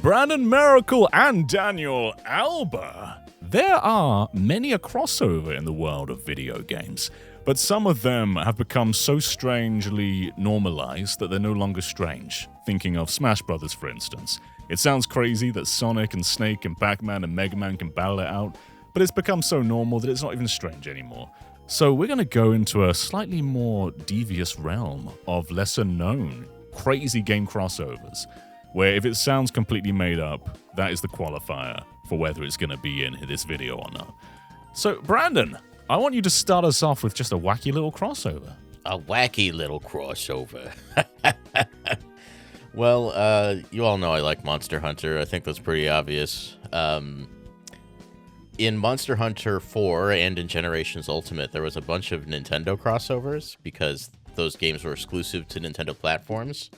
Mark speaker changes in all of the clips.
Speaker 1: Brandon Miracle and Daniel Alba. There are many a crossover in the world of video games, but some of them have become so strangely normalized that they're no longer strange. Thinking of Smash Brothers, for instance. It sounds crazy that Sonic and Snake and Pac-Man and Mega Man can battle it out, but it's become so normal that it's not even strange anymore. So we're going to go into a slightly more devious realm of lesser-known, crazy game crossovers, where if it sounds completely made up, that is the qualifier for whether it's going to be in this video or not. So, Brandon, I want you to start us off with just a wacky little crossover.
Speaker 2: A wacky little crossover. Well, you all know I like Monster Hunter. I think that's pretty obvious. In Monster Hunter 4 and in Generations Ultimate, there was a bunch of Nintendo crossovers because those games were exclusive to Nintendo platforms.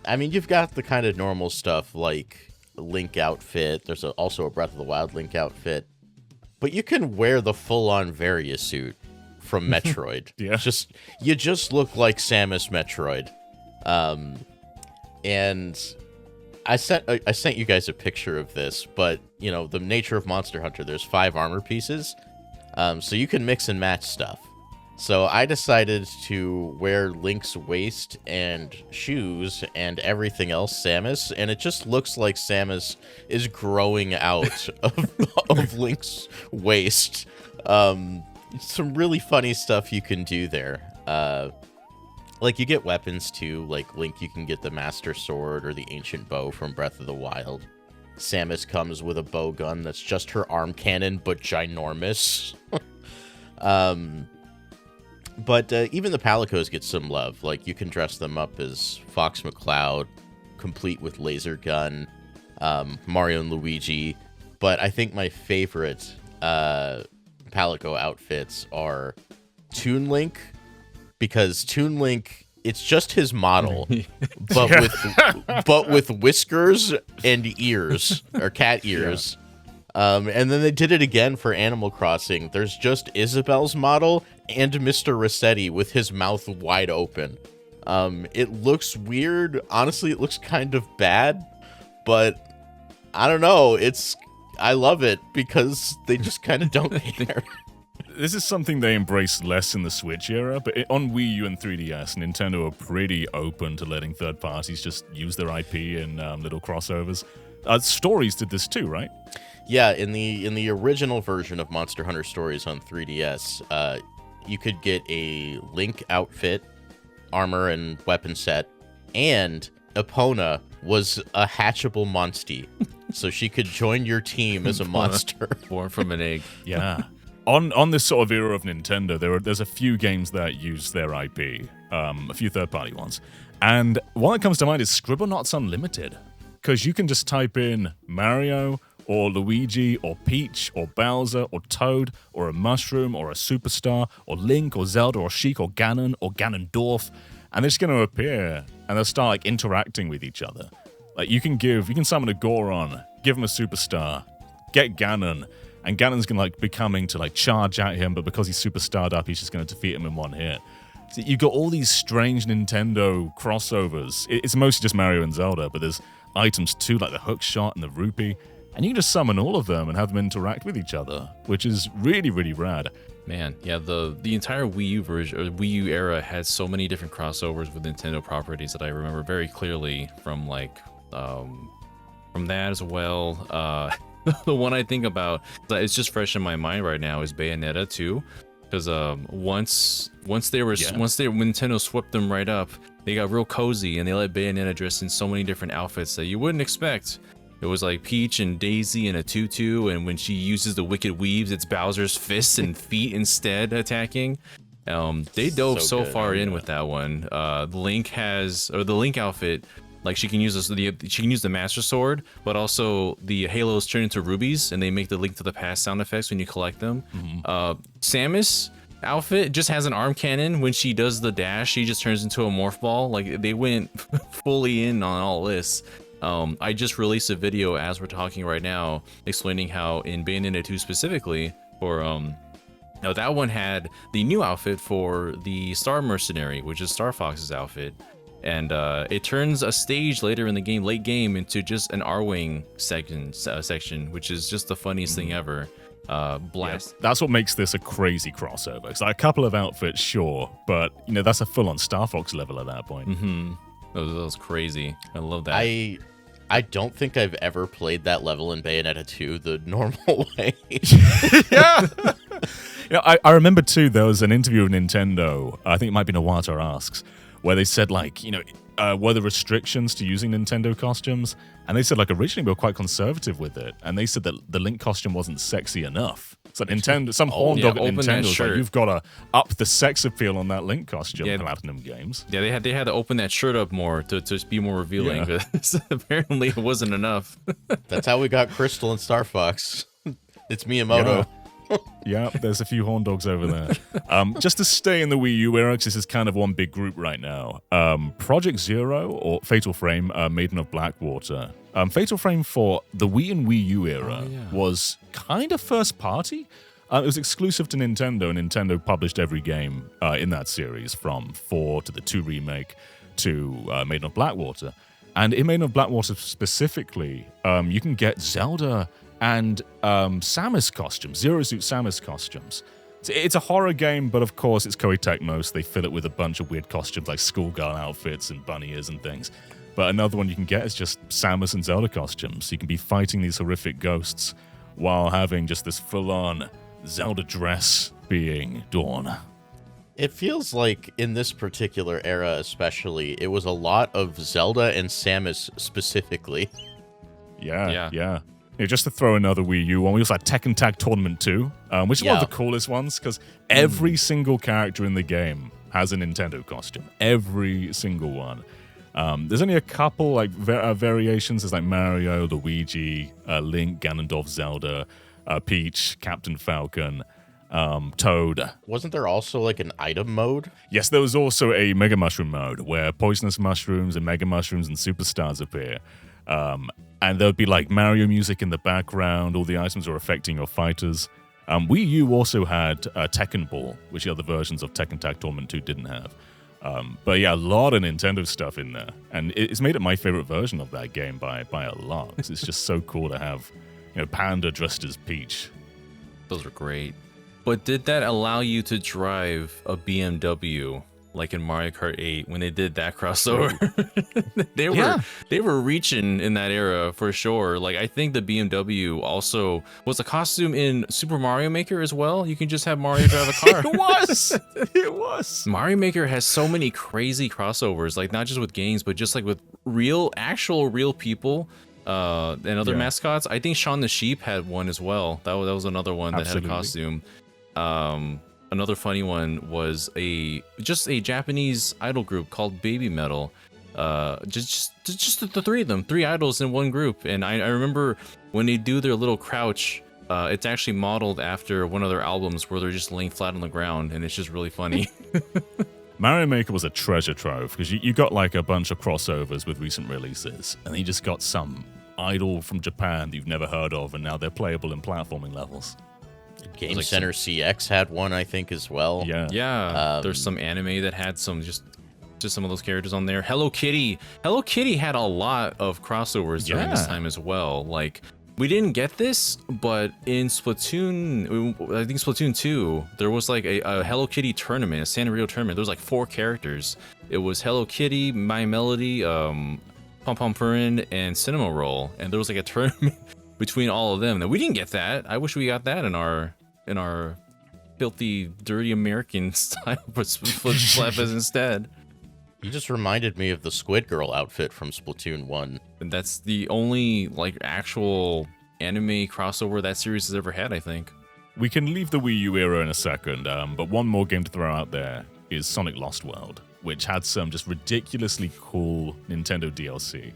Speaker 2: I mean, you've got the kind of normal stuff like Link outfit. There's also a Breath of the Wild Link outfit. But you can wear the full-on Varia suit from Metroid.
Speaker 1: Yeah.
Speaker 2: You just look like Samus Metroid. And I sent you guys a picture of this, but, you know, the nature of Monster Hunter, there's 5 armor pieces. So you can mix and match stuff. So I decided to wear Link's waist and shoes and everything else Samus, and it just looks like Samus is growing out of Link's waist. Some really funny stuff you can do there. Like, you get weapons, too. Like, Link, you can get the Master Sword or the Ancient Bow from Breath of the Wild. Samus comes with a bow gun that's just her arm cannon, but ginormous. But even the Palicos get some love. Like, you can dress them up as Fox McCloud, complete with laser gun, Mario and Luigi. But I think my favorite Palico outfits are Toon Link, because Toon Link, it's just his model, but with whiskers and ears, or cat ears. Yeah. And then they did it again for Animal Crossing. There's just Isabelle's model and Mr. Rossetti with his mouth wide open. It looks weird. Honestly, it looks kind of bad, but I don't know. I love it because they just kind of don't care.
Speaker 1: This is something they embraced less in the Switch era, but on Wii U and 3DS, Nintendo are pretty open to letting third parties just use their IP in little crossovers. Stories did this too, right?
Speaker 2: Yeah, in the original version of Monster Hunter Stories on 3DS, you could get a Link outfit, armor and weapon set, and Epona was a hatchable monstie, so she could join your team as a monster.
Speaker 3: Born from an egg.
Speaker 1: Yeah. On this sort of era of Nintendo, there's a few games that use their IP, a few third-party ones. And one that comes to mind is Scribblenauts Unlimited, because you can just type in Mario or Luigi or Peach or Bowser or Toad or a Mushroom or a Superstar or Link or Zelda or Sheik or Ganondorf, and they're just going to appear and they'll start like interacting with each other. Like you can summon a Goron, give him a Superstar, get Ganon, and Ganon's going to like be coming to like charge at him, but because he's Superstarred up, he's just going to defeat him in one hit. So you've got all these strange Nintendo crossovers. It's mostly just Mario and Zelda, but there's items too, like the hook shot and the rupee. And you can just summon all of them and have them interact with each other, which is really, really rad.
Speaker 3: Man, yeah, the entire Wii U version, or Wii U era, had so many different crossovers with Nintendo properties that I remember very clearly from from that as well. The one I think about, it's just fresh in my mind right now, is Bayonetta 2. Because once Nintendo swept them right up, they got real cozy and they let Bayonetta dress in so many different outfits that you wouldn't expect. It was like Peach and Daisy in a tutu, and when she uses the Wicked Weaves, it's Bowser's fists and feet instead attacking. They dove so far in with that one. The Link outfit, like she can use the Master Sword, but also the halos turn into rubies, and they make the Link to the Past sound effects when you collect them. Mm-hmm. Samus outfit just has an arm cannon. When she does the dash, she just turns into a morph ball. Like they went fully in on all this. I just released a video as we're talking right now explaining how in Bayonetta 2 specifically, now that one had the new outfit for the Star Mercenary, which is Star Fox's outfit. And it turns a stage later in the game, late game, into just an R-Wing section, which is just the funniest thing ever. Blast.
Speaker 1: Yeah, that's what makes this a crazy crossover. It's like a couple of outfits, sure, but that's a full-on Star Fox level at that point.
Speaker 3: Mm-hmm. That was crazy. I love that.
Speaker 2: I don't think I've ever played that level in Bayonetta 2 the normal way.
Speaker 1: Yeah. I remember too, there was an interview with Nintendo, I think it might be Nawata Asks, where they said were there restrictions to using Nintendo costumes? And they said originally we were quite conservative with it, and they said that the Link costume wasn't sexy enough. So Nintendo, some horn dog at Nintendo was like, you've got to up the sex appeal on that Link costume. Platinum Games.
Speaker 3: Yeah, they had to open that shirt up more to be more revealing. Yeah. But apparently it wasn't enough.
Speaker 2: That's how we got Crystal and Star Fox. It's Miyamoto.
Speaker 1: Yeah, there's a few horn dogs over there. Just to stay in the Wii U era, because this is kind of one big group right now. Project Zero, or Fatal Frame, Maiden of Blackwater. Fatal Frame for the Wii and Wii U era was kind of first party. It was exclusive to Nintendo, and Nintendo published every game in that series, from 4 to the 2 remake to Maiden of Blackwater. And in Maiden of Blackwater specifically, you can get Zelda and Samus costumes, Zero Suit Samus costumes. It's a horror game, but of course it's Koei Tecmo, so they fill it with a bunch of weird costumes like schoolgirl outfits and bunny ears and things. But another one you can get is just Samus and Zelda costumes. You can be fighting these horrific ghosts while having just this full-on Zelda dress being Dawn.
Speaker 2: It feels like in this particular era especially, it was a lot of Zelda and Samus specifically.
Speaker 1: Yeah. Just to throw another Wii U one, we also had Tekken Tag Tournament 2, which is one of the coolest ones, because every single character in the game has a Nintendo costume. Every single one. There's only a couple variations. There's Mario, Luigi, Link, Ganondorf, Zelda, Peach, Captain Falcon, Toad.
Speaker 2: Wasn't there also an item mode?
Speaker 1: Yes, there was also a Mega Mushroom mode where poisonous mushrooms and Mega Mushrooms and superstars appear. And there would be Mario music in the background. All the items are affecting your fighters. Wii U also had Tekken Ball, which the other versions of Tekken Tag Tournament 2 didn't have. But yeah, a lot of Nintendo stuff in there. And it's made it my favorite version of that game by a lot. It's just so cool to have Panda dressed as Peach.
Speaker 3: Those are great. But did that allow you to drive a BMW like in Mario Kart 8 when they did that crossover? They were reaching in that era for sure. I think the BMW also was a costume in Super Mario Maker as well. You can just have Mario drive a car.
Speaker 1: It was.
Speaker 3: Mario Maker has so many crazy crossovers, not just with games, but just with actual real people. And other mascots. I think Shaun the Sheep had one as well. That was another one that had a costume. Another funny one was just a Japanese idol group called Baby Metal. Just the three of them, 3 idols in one group. And I remember when they do their little crouch, it's actually modeled after one of their albums where they're just laying flat on the ground, and it's just really funny.
Speaker 1: Mario Maker was a treasure trove, because you got a bunch of crossovers with recent releases, and you just got some idol from Japan that you've never heard of, and now they're playable in platforming levels.
Speaker 2: Game Center CX had one, I think, as well.
Speaker 1: Yeah.
Speaker 3: There's some anime that had some just some of those characters on there. Hello Kitty had a lot of crossovers during this time as well. We didn't get this, but in Splatoon, I think Splatoon 2, there was a Hello Kitty tournament, a Sanrio tournament. There was 4 characters. It was Hello Kitty, My Melody, Pom Pom Purin, and Cinema Roll, and there was a tournament between all of them. Now, we didn't get that. I wish we got that in our filthy, dirty American style, but Splatfest instead.
Speaker 2: You just reminded me of the Squid Girl outfit from Splatoon 1.
Speaker 3: And that's the only actual anime crossover that series has ever had, I think.
Speaker 1: We can leave the Wii U era in a second, but one more game to throw out there is Sonic Lost World, which had some just ridiculously cool Nintendo DLC.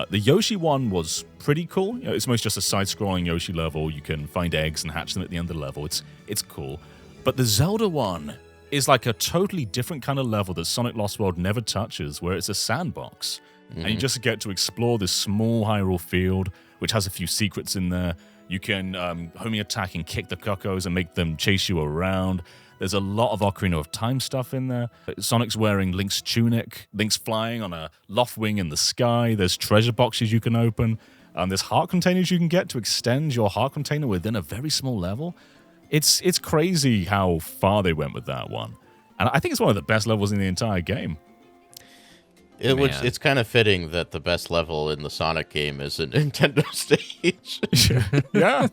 Speaker 1: The Yoshi one was pretty cool. It's mostly just a side-scrolling Yoshi level. You can find eggs and hatch them at the end of the level. It's cool. But the Zelda one is a totally different kind of level that Sonic Lost World never touches, where it's a sandbox. And you just get to explore this small Hyrule field, which has a few secrets in there. You can homing attack and kick the cuckoos and make them chase you around. There's a lot of Ocarina of Time stuff in there. Sonic's wearing Link's tunic. Link's flying on a loft wing in the sky. There's treasure boxes you can open. There's heart containers you can get to extend your heart container within a very small level. It's crazy how far they went with that one. And I think it's one of the best levels in the entire game.
Speaker 2: It's kind of fitting that the best level in the Sonic game is a Nintendo stage.
Speaker 1: Yeah,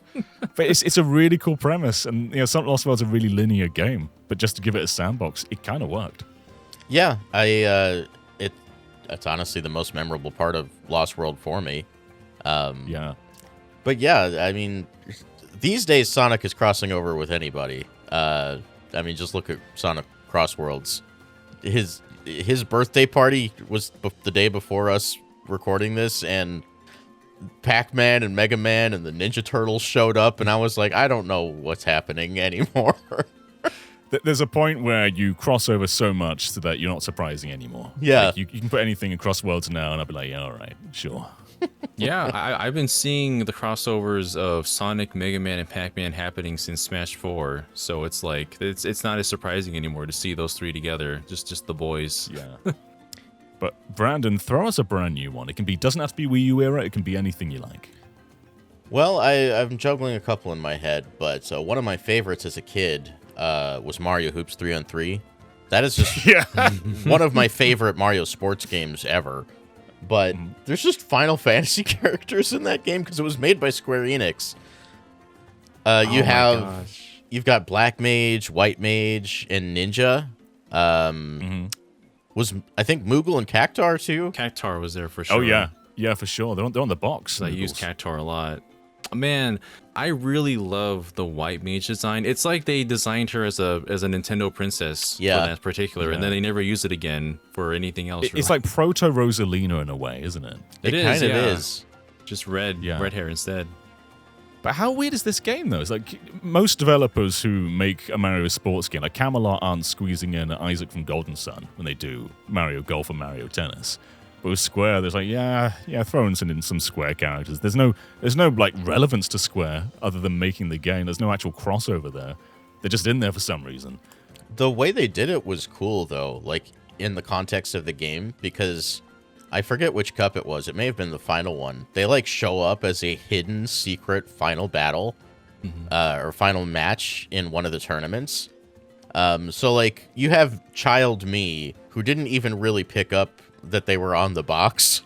Speaker 1: but it's a really cool premise, and Sonic Lost World's a really linear game. But just to give it a sandbox, it kind of worked.
Speaker 2: Yeah, it's honestly the most memorable part of Lost World for me.
Speaker 1: Yeah,
Speaker 2: but yeah, I mean, these days Sonic is crossing over with anybody. I mean, just look at Sonic Cross Worlds. His birthday party was the day before us recording this, and Pac-Man and Mega Man and the Ninja Turtles showed up, and I was like, I don't know what's happening anymore.
Speaker 1: There's a point where you cross over so much so that you're not surprising anymore.
Speaker 2: Yeah.
Speaker 1: Like you can put anything in Cross Worlds now, and I'll be like, yeah, all right, sure.
Speaker 3: Yeah, I've been seeing the crossovers of Sonic, Mega Man, and Pac-Man happening since Smash 4, so it's like it's not as surprising anymore to see those three together, just the boys.
Speaker 1: Yeah. But Brandon, throw us a brand new one. Doesn't have to be Wii U era. It can be anything you like.
Speaker 2: Well, I'm juggling a couple in my head, but one of my favorites as a kid was Mario Hoops 3-on-3. That is just one of my favorite Mario sports games ever. But there's just Final Fantasy characters in that game because it was made by Square Enix. You've got Black Mage, White Mage, and Ninja. Was I think Moogle and Cactar too?
Speaker 3: Cactar was there for sure.
Speaker 1: Oh yeah, for sure. They're on the box.
Speaker 3: I use Cactar a lot. Man, I really love the White Mage design. It's like they designed her as a Nintendo princess for that particular, and then they never use it again for anything else.
Speaker 1: It's like proto Rosalina in a way, isn't it?
Speaker 2: It kind of is.
Speaker 3: Just red hair instead.
Speaker 1: But how weird is this game though? It's like most developers who make a Mario sports game, like Camelot, aren't squeezing in Isaac from Golden Sun when they do Mario Golf or Mario Tennis. But with Square, there's like, throw in some Square characters. There's no like relevance to Square other than making the game. There's no actual crossover there. They're just in there for some reason.
Speaker 2: The way they did it was cool though, like in the context of the game, because I forget which cup it was. It may have been the final one. They like show up as a hidden secret final battle or final match in one of the tournaments. So like you have Child Me, who didn't even really pick up that they were on the box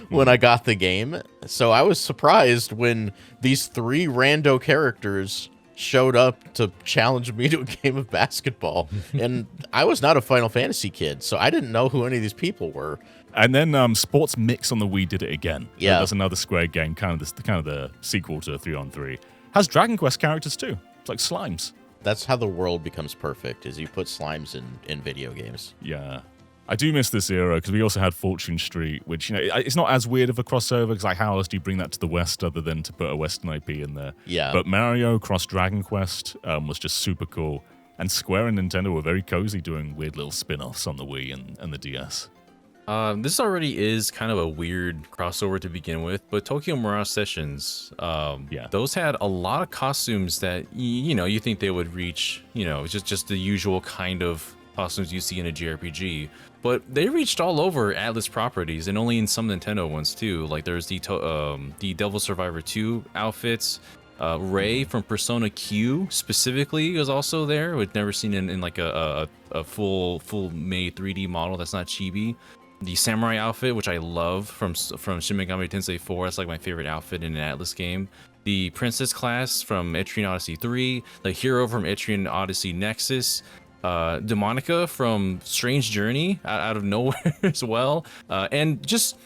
Speaker 2: when I got the game. So I was surprised when these three rando characters showed up to challenge me to a game of basketball. And I was not a Final Fantasy kid, so I didn't know who any of these people were.
Speaker 1: And then Sports Mix on the Wii did it again.
Speaker 2: Yeah.
Speaker 1: That's another Square game, kind of the sequel to 3-on-3. Has Dragon Quest characters too. It's like slimes.
Speaker 2: That's how the world becomes perfect, is you put slimes in video games.
Speaker 1: Yeah. I do miss this era because we also had Fortune Street, which, it's not as weird of a crossover because like how else do you bring that to the West other than to put a Western IP in there?
Speaker 2: Yeah.
Speaker 1: But Mario cross Dragon Quest was just super cool. And Square and Nintendo were very cozy doing weird little spin-offs on the Wii and the DS.
Speaker 3: This already is kind of a weird crossover to begin with, but Tokyo Mirage Sessions, those had a lot of costumes that, you think they would reach, just the usual kind of costumes you see in a JRPG. But they reached all over Atlas properties and only in some Nintendo ones too. Like there's the Devil Survivor 2 outfits. Ray from Persona Q specifically was also there. We'd never seen in like a full made 3D model that's not chibi. The samurai outfit, which I love from Shin Megami Tensei 4, that's like my favorite outfit in an Atlas game. The princess class from Etrian Odyssey 3, the hero from Etrian Odyssey Nexus, Demonica from Strange Journey out of nowhere as well, and just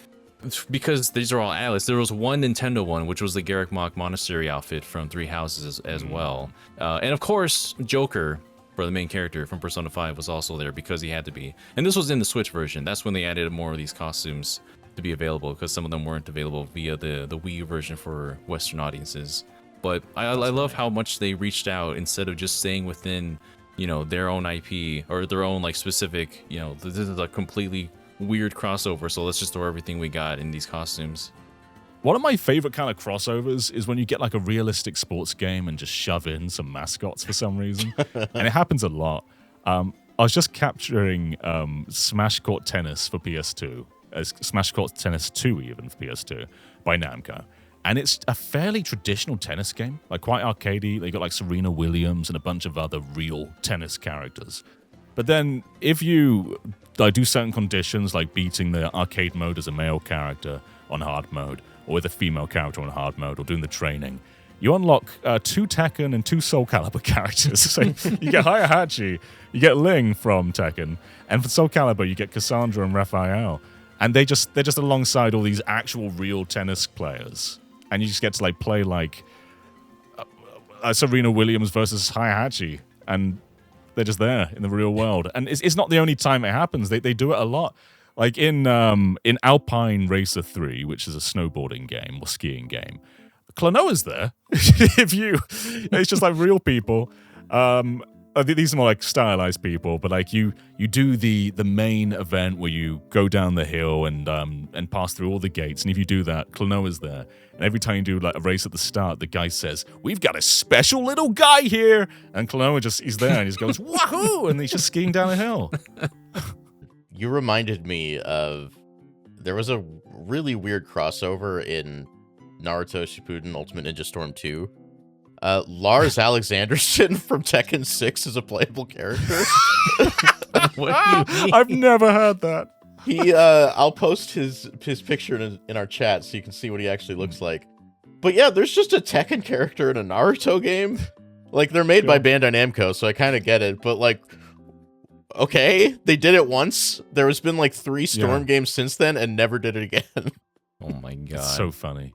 Speaker 3: because these are all Atlas, there was one Nintendo one, which was the Garrick Mach Monastery outfit from Three Houses as well, and of course Joker for the main character from Persona 5 was also there because he had to be. And this was in the Switch version. That's when they added more of these costumes to be available because some of them weren't available via the Wii U version for Western audiences. But I love how much they reached out instead of just staying within, their own IP or their own like specific, this is a completely weird crossover. So let's just throw everything we got in these costumes.
Speaker 1: One of my favorite kind of crossovers is when you get like a realistic sports game and just shove in some mascots for some reason. And it happens a lot. I was just capturing Smash Court Tennis for PS2, Smash Court Tennis 2 even for PS2 by Namco. And it's a fairly traditional tennis game, like quite arcadey. They got like Serena Williams and a bunch of other real tennis characters. But then if you do certain conditions, like beating the arcade mode as a male character on hard mode, or with a female character on hard mode, or doing the training, you unlock 2 Tekken and 2 Soul Calibur characters. So you get Hayahachi, you get Ling from Tekken, and for Soul Calibur you get Cassandra and Raphael. And they're just alongside all these actual real tennis players. And you just get to like play like Serena Williams versus Hayahachi, and they're just there in the real world. And it's not the only time it happens. They do it a lot. Like in Alpine Racer 3, which is a snowboarding game or skiing game, Klonoa's there. It's just like real people. These are more like stylized people, but like you do the main event where you go down the hill and pass through all the gates, and if you do that, Klonoa's there. And every time you do like a race at the start, the guy says, "We've got a special little guy here," and Klonoa he's there and he just goes wahoo, and he's just skiing down a hill.
Speaker 2: You reminded me of, there was a really weird crossover in Naruto Shippuden Ultimate Ninja Storm 2. Lars Alexanderson from Tekken 6 is a playable character.
Speaker 3: What do you mean?
Speaker 1: I've never heard that.
Speaker 2: I'll post his picture in our chat so you can see what he actually looks like. But yeah, there's just a Tekken character in a Naruto game. Like, they're made by Bandai Namco, so I kind of get it. But like, okay, they did it once. There has been like 3 Storm games since then, and never did it again.
Speaker 3: Oh my god,
Speaker 1: It's so funny.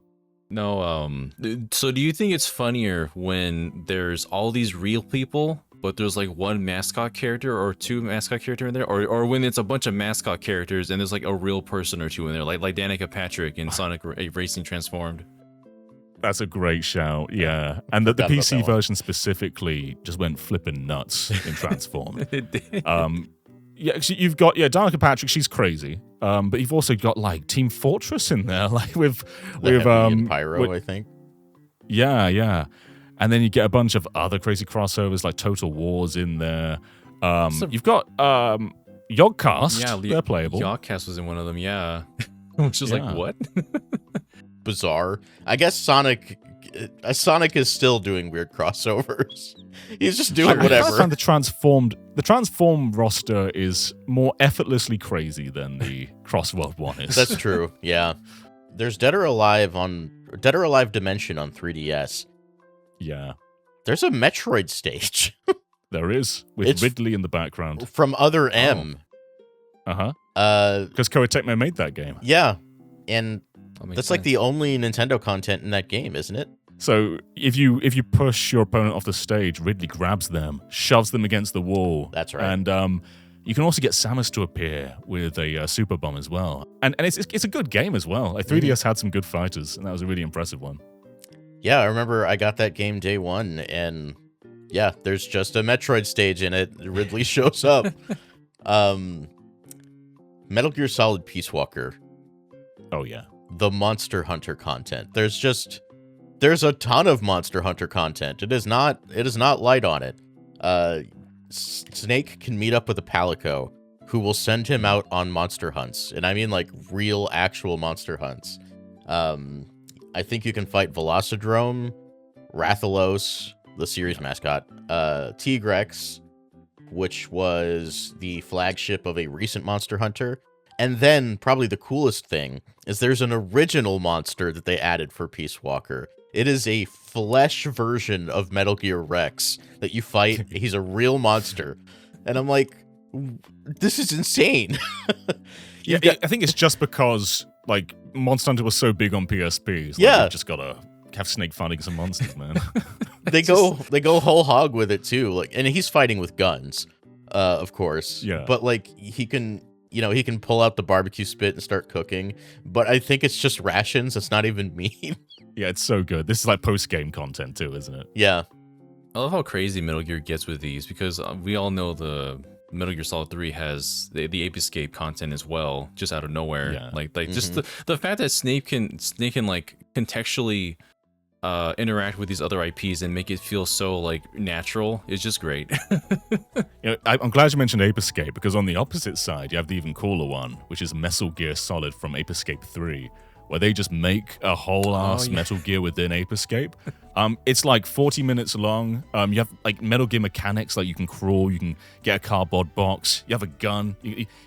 Speaker 3: No, so do you think it's funnier when there's all these real people, but there's like 1 mascot character or 2 mascot character in there, or when it's a bunch of mascot characters and there's like a real person or 2 in there, like Danica Patrick in Sonic Racing Transformed?
Speaker 1: That's a great shout, yeah. And the PC version specifically just went flipping nuts in Transformed.
Speaker 3: It did.
Speaker 1: Yeah, you've got Danica Patrick. She's crazy. But you've also got like Team Fortress in there, like with
Speaker 2: Pyro, I think.
Speaker 1: Yeah. And then you get a bunch of other crazy crossovers like Total War's in there. You've got Yogcast.
Speaker 3: Yeah,
Speaker 1: they're playable.
Speaker 3: Yogcast was in one of them. Yeah, which is like what?
Speaker 2: Bizarre. I guess Sonic is still doing weird crossovers. He's just doing whatever.
Speaker 1: I find the Transformed roster is more effortlessly crazy than the Crossworld one is.
Speaker 2: That's true. Yeah. There's Dead or Alive Dimension on 3DS.
Speaker 1: Yeah.
Speaker 2: There's a Metroid stage.
Speaker 1: There is, with Ridley in the background.
Speaker 2: From Other M.
Speaker 1: Uh-huh. Because Koei Tecmo made that game.
Speaker 2: Yeah. And that's like the only Nintendo content in that game, isn't it?
Speaker 1: So if you push your opponent off the stage, Ridley grabs them, shoves them against the wall.
Speaker 2: That's right.
Speaker 1: And you can also get Samus to appear with a super bomb as well. And it's a good game as well. Like 3DS had some good fighters, and that was a really impressive one.
Speaker 2: Yeah, I remember I got that game day one, and yeah, there's just a Metroid stage in it. Ridley shows up. Metal Gear Solid Peace Walker.
Speaker 1: Oh yeah.
Speaker 2: The Monster Hunter content. There's a ton of Monster Hunter content. It is not light on it. Snake can meet up with a Palico who will send him out on monster hunts. And I mean like real actual monster hunts. I think you can fight Velocidrome, Rathalos, the series mascot, Tigrex, which was the flagship of a recent Monster Hunter. And then, probably the coolest thing, is there's an original monster that they added for Peace Walker. It is a flesh version of Metal Gear Rex that you fight. He's a real monster. And I'm like, this is insane.
Speaker 1: I think it's just because, like, Monster Hunter was so big on PSP. So
Speaker 2: yeah.
Speaker 1: You've just got to have Snake fighting some monsters, man.
Speaker 2: They go whole hog with it, too. Like, and he's fighting with guns, of course.
Speaker 1: Yeah.
Speaker 2: But, like, he can pull out the barbecue spit and start cooking. But I think it's just rations. It's not even meat.
Speaker 1: Yeah, it's so good. This is like post-game content, too, isn't it?
Speaker 2: Yeah.
Speaker 3: I love how crazy Metal Gear gets with these, because we all know the Metal Gear Solid 3 has the Ape Escape content as well, just out of nowhere.
Speaker 1: Yeah.
Speaker 3: Like just the fact that Snake can like contextually interact with these other IPs and make it feel so like natural is just great.
Speaker 1: I'm glad you mentioned Ape Escape, because on the opposite side, you have the even cooler one, which is Metal Gear Solid from Ape Escape 3, where they just make a whole ass Metal Gear within Ape Escape. It's like 40 minutes long. You have like Metal Gear mechanics, like you can crawl, you can get a cardboard box, you have a gun.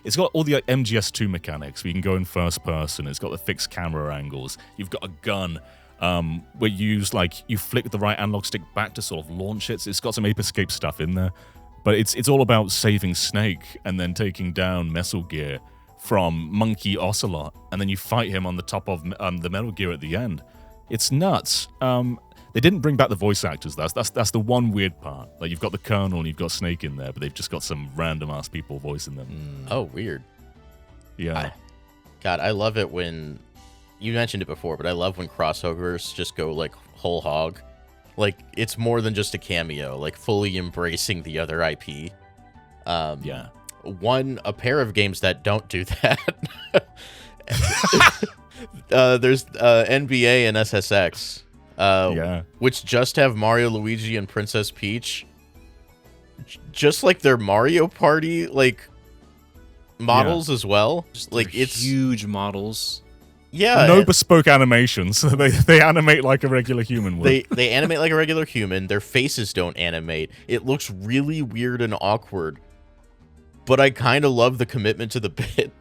Speaker 1: It's got all the like, MGS2 mechanics, where you can go in first person. It's got the fixed camera angles. You've got a gun. Where you flick the right analog stick back to sort of launch it. It's got some Ape Escape stuff in there, but it's all about saving Snake and then taking down Metal Gear from Monkey Ocelot, and then you fight him on the top of the Metal Gear at the end. It's nuts. They didn't bring back the voice actors. That's the one weird part. Like you've got the Colonel and you've got Snake in there, but they've just got some random ass people voicing them.
Speaker 2: Oh, weird.
Speaker 1: Yeah.
Speaker 2: God, I love it when. You mentioned it before, but I love when crossovers just go like whole hog. Like it's more than just a cameo, like fully embracing the other IP.
Speaker 1: Yeah.
Speaker 2: A pair of games that don't do that. There's NBA and SSX, which just have Mario, Luigi, and Princess Peach. Just like their Mario Party like models as well. Like it's
Speaker 3: huge models.
Speaker 2: Yeah,
Speaker 1: no bespoke animations. They animate like a regular human would.
Speaker 2: They animate like a regular human. Their faces don't animate. It looks really weird and awkward. But I kind of love the commitment to the bit.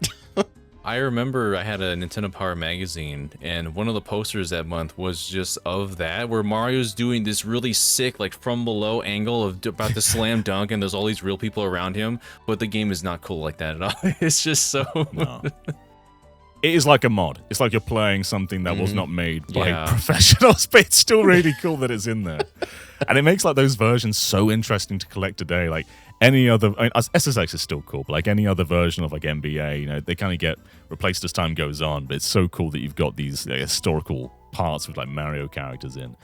Speaker 3: I remember I had a Nintendo Power magazine, and one of the posters that month was just of that, where Mario's doing this really sick, like from below angle of about to slam dunk, and there's all these real people around him. But the game is not cool like that at all. It's just so.
Speaker 1: No. It is like a mod. It's like you're playing something that was not made by professionals, but it's still really cool that it's in there. And it makes like those versions so interesting to collect today. Like any other, SSX is still cool, but like any other version of like NBA, they kind of get replaced as time goes on. But it's so cool that you've got these historical parts with like Mario characters in.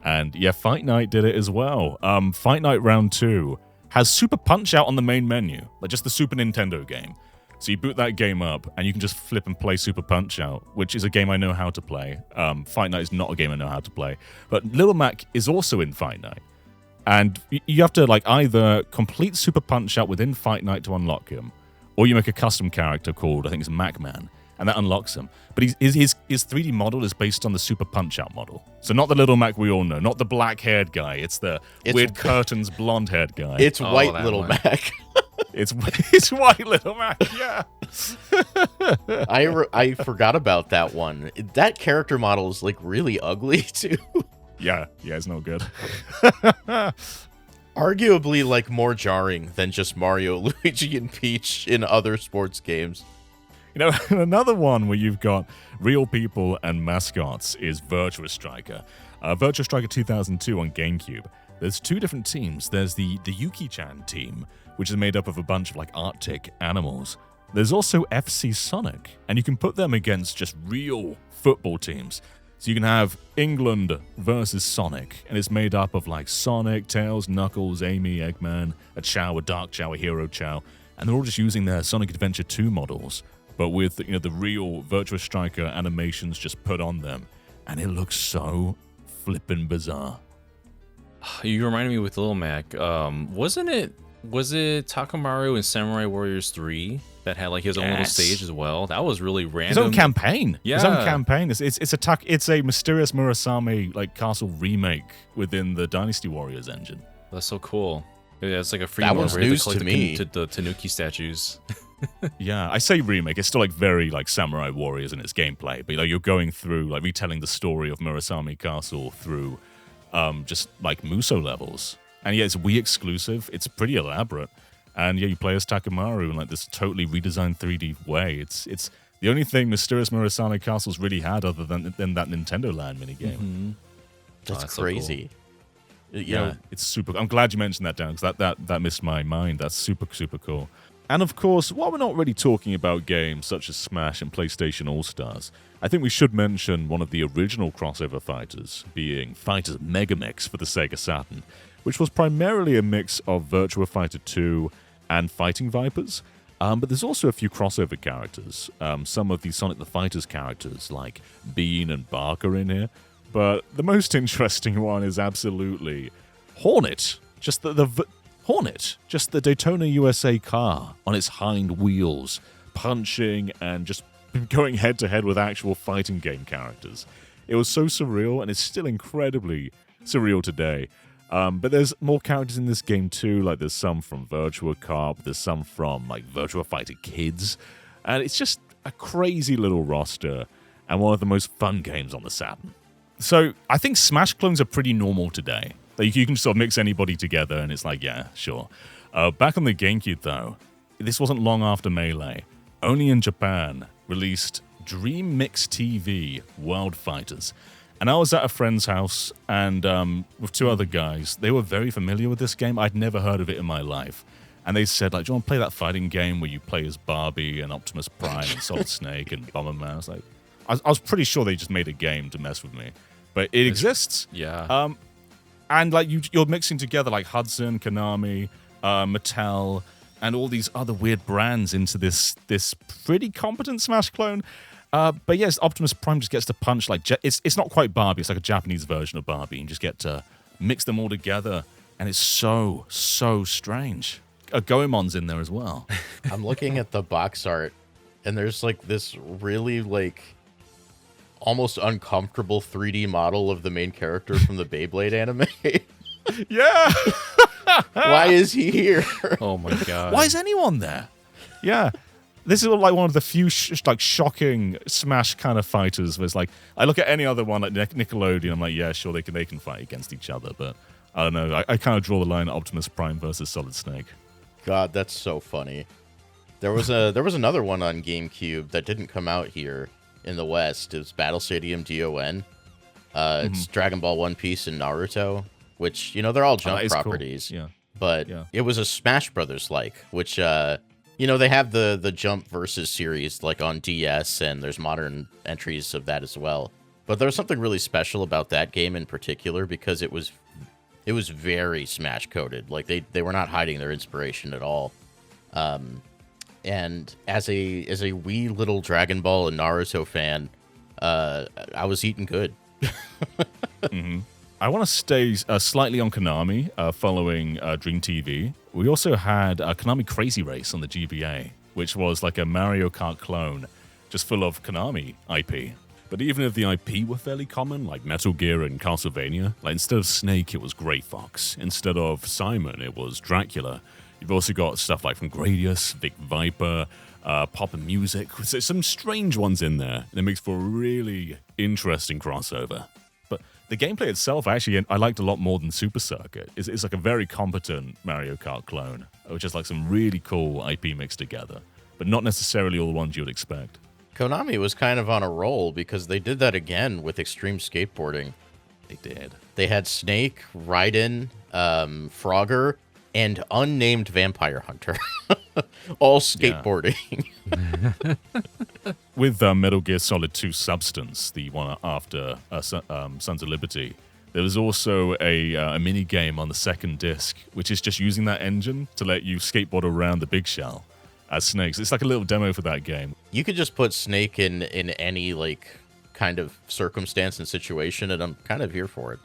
Speaker 1: And yeah, Fight Night did it as well. Fight Night Round 2 has Super Punch Out on the main menu, like just the Super Nintendo game. So you boot that game up, and you can just flip and play Super Punch-Out, which is a game I know how to play. Fight Night is not a game I know how to play. But Little Mac is also in Fight Night. And you have to like either complete Super Punch-Out within Fight Night to unlock him, or you make a custom character called, I think it's Mac-Man, and that unlocks him. But his 3D model is based on the Super Punch-Out model. So not the Little Mac we all know, not the black-haired guy. It's the weird curtains, blonde-haired guy.
Speaker 2: It's white Little Mac.
Speaker 1: It's white Little Mac, yeah.
Speaker 2: I forgot about that one. That character model is like really ugly too.
Speaker 1: Yeah, it's no good.
Speaker 2: Arguably like more jarring than just Mario, Luigi, and Peach in other sports games.
Speaker 1: Another one where you've got real people and mascots is Virtua Striker. Virtua Striker 2002 on GameCube. There's two different teams. There's the Yuki-chan team, which is made up of a bunch of like Arctic animals. There's also FC Sonic, and you can put them against just real football teams. So you can have England versus Sonic, and it's made up of like Sonic, Tails, Knuckles, Amy, Eggman, a Chow, a Dark Chow, a Hero Chow, and they're all just using their Sonic Adventure 2 models, but with the real Virtua Striker animations just put on them, and it looks so flippin' bizarre.
Speaker 3: You reminded me with Lil Mac. Was it Takamaru in Samurai Warriors 3 that had like his own little stage as well? That was really random.
Speaker 1: His own campaign.
Speaker 3: Yeah.
Speaker 1: His own campaign. It's a Mysterious Murasame like castle remake within the Dynasty Warriors engine.
Speaker 3: That's so cool. Yeah, it's like a free
Speaker 2: that was news to me.
Speaker 3: The Tanuki statues.
Speaker 1: Yeah, I say remake. It's still like very like Samurai Warriors in its gameplay, but you're going through like retelling the story of Murasame Castle through just like Muso levels. And yeah, it's Wii exclusive. It's pretty elaborate. And yeah, you play as Takamaru in like this totally redesigned 3D way. It's the only thing Mysterious Murasame Castle's really had other than that Nintendo Land minigame.
Speaker 2: Mm-hmm. That's crazy.
Speaker 1: So cool. It's super. I'm glad you mentioned that, Dan, because that missed my mind. That's super, super cool. And of course, while we're not really talking about games such as Smash and PlayStation All-Stars, I think we should mention one of the original crossover fighters, being Fighters Megamix for the Sega Saturn, which was primarily a mix of Virtua Fighter 2 and Fighting Vipers. But there's also a few crossover characters. Some of the Sonic the Fighters characters, like Bean and Bark, are in here. But the most interesting one is absolutely Hornet. Just Hornet. Just the Daytona USA car on its hind wheels, punching and just going head-to-head with actual fighting game characters. It was so surreal, and it's still incredibly surreal today. But there's more characters in this game too, like there's some from Virtua Cop, there's some from like Virtua Fighter Kids, and it's just a crazy little roster, and one of the most fun games on the Saturn. So I think Smash clones are pretty normal today. Like, you can sort of mix anybody together, and it's like, yeah, sure. Back on the GameCube though, this wasn't long after Melee. Only in Japan released Dream Mix TV World Fighters. And I was at a friend's house, and with two other guys. They were very familiar with this game. I'd never heard of it in my life. And they said, like, do you want to play that fighting game where you play as Barbie and Optimus Prime and Solid Snake and Bomberman? I was like, I was pretty sure they just made a game to mess with me. But it exists.
Speaker 3: Yeah.
Speaker 1: And like you're mixing together like Hudson, Konami, Mattel, and all these other weird brands into this pretty competent Smash clone. But yes, Optimus Prime just gets to punch like it's not quite Barbie. It's like a Japanese version of Barbie. You just get to mix them all together, and it's so strange. Goemon's in there as well.
Speaker 2: I'm looking at the box art, and there's like this really like almost uncomfortable 3D model of the main character from the Beyblade anime.
Speaker 1: Yeah.
Speaker 2: Why is he here?
Speaker 3: Oh my god.
Speaker 1: Why is anyone there? Yeah. This is like one of the few shocking Smash kind of fighters. Where it's like, I look at any other one like Nickelodeon, I'm like, yeah, sure, they can fight against each other, but I don't know. I kind of draw the line at Optimus Prime versus Solid Snake. God,
Speaker 2: that's so funny. There was another one on GameCube that didn't come out here in the West. It was Battle Stadium DON. It's Dragon Ball, One Piece, and Naruto, which, you know, they're all jump properties.
Speaker 1: Cool. Yeah.
Speaker 2: But it was a Smash Brothers like, which you know, they have the Jump Versus series like on DS, and there's modern entries of that as well. But there was something really special about that game in particular because it was very Smash coded. Like they were not hiding their inspiration at all. And as a wee little Dragon Ball and Naruto fan, I was eating good.
Speaker 1: I want to stay slightly on Konami, following Dream TV. We also had Konami Crazy Race on the GBA, which was like a Mario Kart clone, just full of Konami IP. But even if the IP were fairly common, like Metal Gear and Castlevania, like instead of Snake, it was Grey Fox. Instead of Simon, it was Dracula. You've also got stuff like from Gradius, Vic Viper, Pop and Music. So some strange ones in there, and it makes for a really interesting crossover. But the gameplay itself, actually, I liked a lot more than Super Circuit. It's like a very competent Mario Kart clone, which is like some really cool IP mixed together, but not necessarily all the ones you would expect.
Speaker 2: Konami was kind of on a roll because they did that again with Extreme Skateboarding.
Speaker 1: They did.
Speaker 2: They had Snake, Raiden, Frogger, and unnamed Vampire Hunter. All skateboarding.
Speaker 1: Yeah. With Metal Gear Solid 2 Substance, the one after Sons of Liberty, there was also a mini game on the second disc, which is just using that engine to let you skateboard around the big shell as Snakes. It's like a little demo for that game.
Speaker 2: You could just put Snake in any like kind of circumstance and situation, and I'm kind of here for it.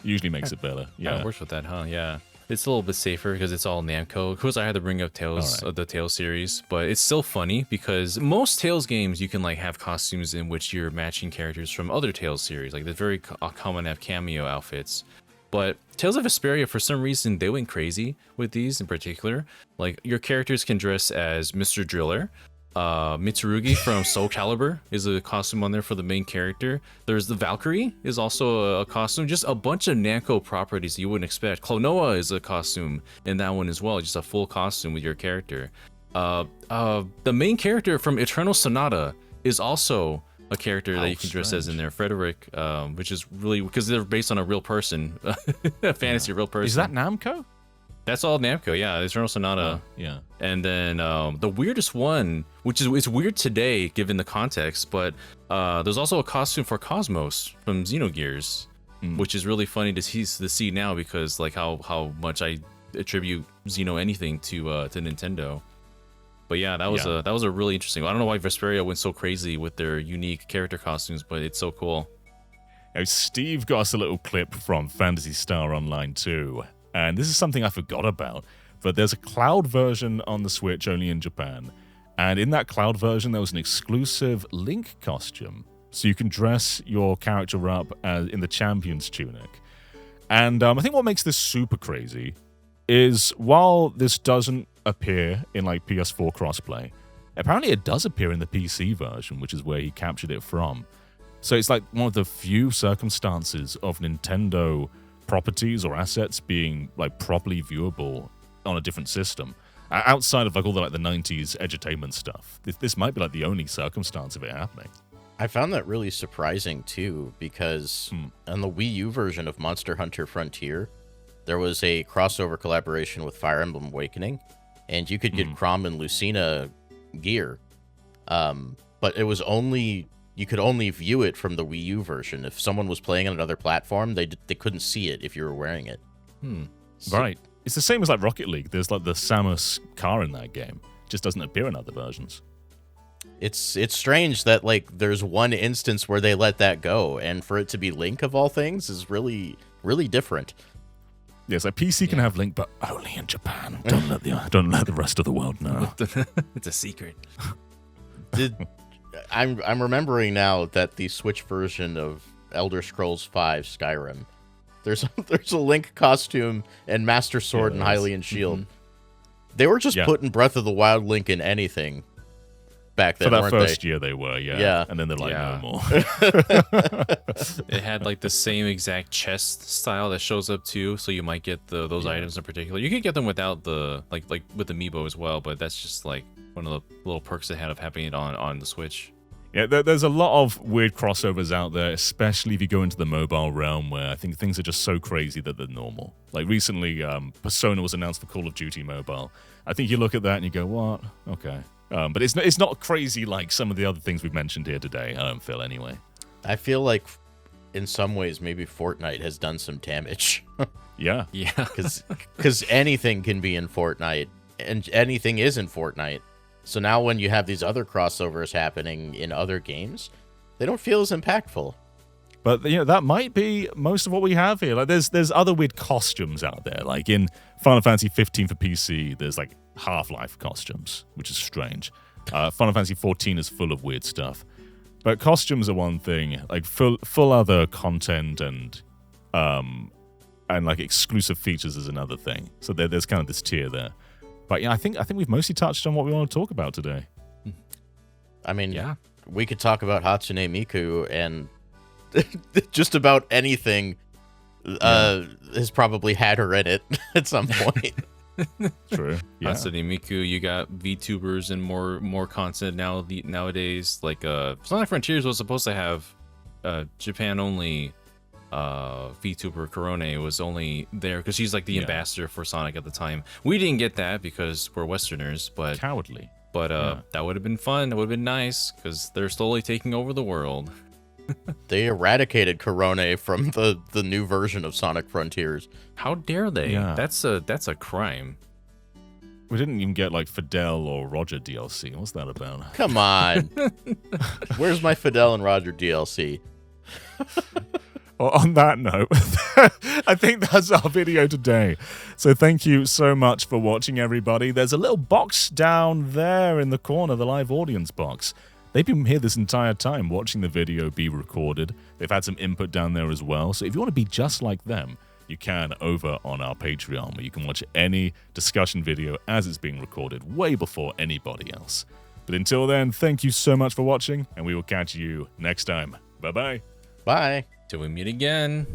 Speaker 1: Usually makes it better. Yeah,
Speaker 3: it works with that, huh? Yeah. It's a little bit safer because it's all Namco. Of course, I had to bring up Tales of the Tales series, but it's still funny because most Tales games you can like have costumes in which you're matching characters from other Tales series. Like, they're very common to have cameo outfits. But Tales of Vesperia, for some reason, they went crazy with these in particular. Like, your characters can dress as Mr. Driller. Mitsurugi from Soul Calibur is a costume on there for the main character. There's the Valkyrie is also a costume. Just a bunch of Namco properties you wouldn't expect. Klonoa is a costume in that one as well. Just a full costume with your character. The main character from Eternal Sonata is also a character that you can dress as in there. Frederick, which is really because they're based on a real person, a fantasy real person.
Speaker 1: Is that Namco?
Speaker 3: That's all Namco, yeah. Eternal Sonata.
Speaker 1: Yeah.
Speaker 3: And then the weirdest one, which is it's weird today given the context, but there's also a costume for Cosmos from Xenogears, which is really funny to see now because like how much I attribute Xeno anything to Nintendo. But yeah, that was a really interesting. I don't know why Vesperia went so crazy with their unique character costumes, but it's so cool.
Speaker 1: Now, Steve got us a little clip from Phantasy Star Online 2, and this is something I forgot about. But there's a cloud version on the Switch only in Japan, and in that cloud version there was an exclusive Link costume, so you can dress your character up in the champion's tunic. And I think what makes this super crazy is while this doesn't appear in like PS4 crossplay, apparently it does appear in the PC version, which is where he captured it from. So it's like one of the few circumstances of Nintendo properties or assets being like properly viewable on a different system. Outside of like all the 90s edutainment stuff, this might be like the only circumstance of it happening.
Speaker 2: I found that really surprising too, because on the Wii U version of Monster Hunter Frontier, there was a crossover collaboration with Fire Emblem Awakening, and you could get Chrom and Lucina gear, but it was you could only view it from the Wii U version. If someone was playing on another platform, they couldn't see it if you were wearing it.
Speaker 1: Right. It's the same as like Rocket League. There's like the Samus car in that game. It just doesn't appear in other versions.
Speaker 2: It's strange that like there's one instance where they let that go, and for it to be Link of all things is really, really different.
Speaker 1: Yes, like PC can have Link, but only in Japan. Don't let the rest of the world know.
Speaker 3: It's a secret.
Speaker 2: I'm remembering now that the Switch version of Elder Scrolls V Skyrim, there's a Link costume and Master Sword and Hylian Shield. They were just putting Breath of the Wild Link in anything back then,
Speaker 1: for that
Speaker 2: weren't
Speaker 1: first
Speaker 2: they?
Speaker 1: year they were, yeah. And then they're like, no more.
Speaker 3: It had like the same exact chest style that shows up too, so you might get those items in particular. You could get them without the like with the amiibo as well, but that's just like one of the little perks they had of having it on the Switch.
Speaker 1: Yeah, there's a lot of weird crossovers out there, especially if you go into the mobile realm, where I think things are just so crazy that they're normal. Like recently, Persona was announced for Call of Duty Mobile. I think you look at that and you go, what? Okay. But it's not crazy like some of the other things we've mentioned here today, I don't feel anyway.
Speaker 2: I feel like in some ways maybe Fortnite has done some damage.
Speaker 1: Yeah.
Speaker 2: Because anything can be in Fortnite, and anything is in Fortnite. So now when you have these other crossovers happening in other games, they don't feel as impactful.
Speaker 1: But that might be most of what we have here. Like there's other weird costumes out there. Like in Final Fantasy 15 for PC, there's like Half-Life costumes, which is strange. Final Fantasy 14 is full of weird stuff. But costumes are one thing. Like full other content and like exclusive features is another thing. So there's kind of this tier there. But yeah, I think we've mostly touched on what we want to talk about today.
Speaker 2: I mean, we could talk about Hatsune Miku, and just about anything has probably had her in it at some point.
Speaker 1: True. Yeah.
Speaker 3: Hatsune Miku, you got VTubers and more content nowadays. Like Sonic Frontiers was supposed to have Japan only. VTuber Korone was only there because she's like the ambassador for Sonic at the time. We didn't get that because we're Westerners, but
Speaker 1: cowardly.
Speaker 3: But that would have been fun. That would have been nice because they're slowly taking over the world.
Speaker 2: They eradicated Korone from the new version of Sonic Frontiers.
Speaker 3: How dare they?
Speaker 1: Yeah.
Speaker 3: That's a crime.
Speaker 1: We didn't even get like Fidel or Roger DLC. What's that about?
Speaker 2: Come on. Where's my Fidel and Roger DLC?
Speaker 1: Well, on that note, I think that's our video today. So thank you so much for watching, everybody. There's a little box down there in the corner, the live audience box. They've been here this entire time watching the video be recorded. They've had some input down there as well. So if you want to be just like them, you can over on our Patreon, where you can watch any discussion video as it's being recorded way before anybody else. But until then, thank you so much for watching, and we will catch you next time. Bye-bye.
Speaker 2: Bye.
Speaker 3: Till we meet again.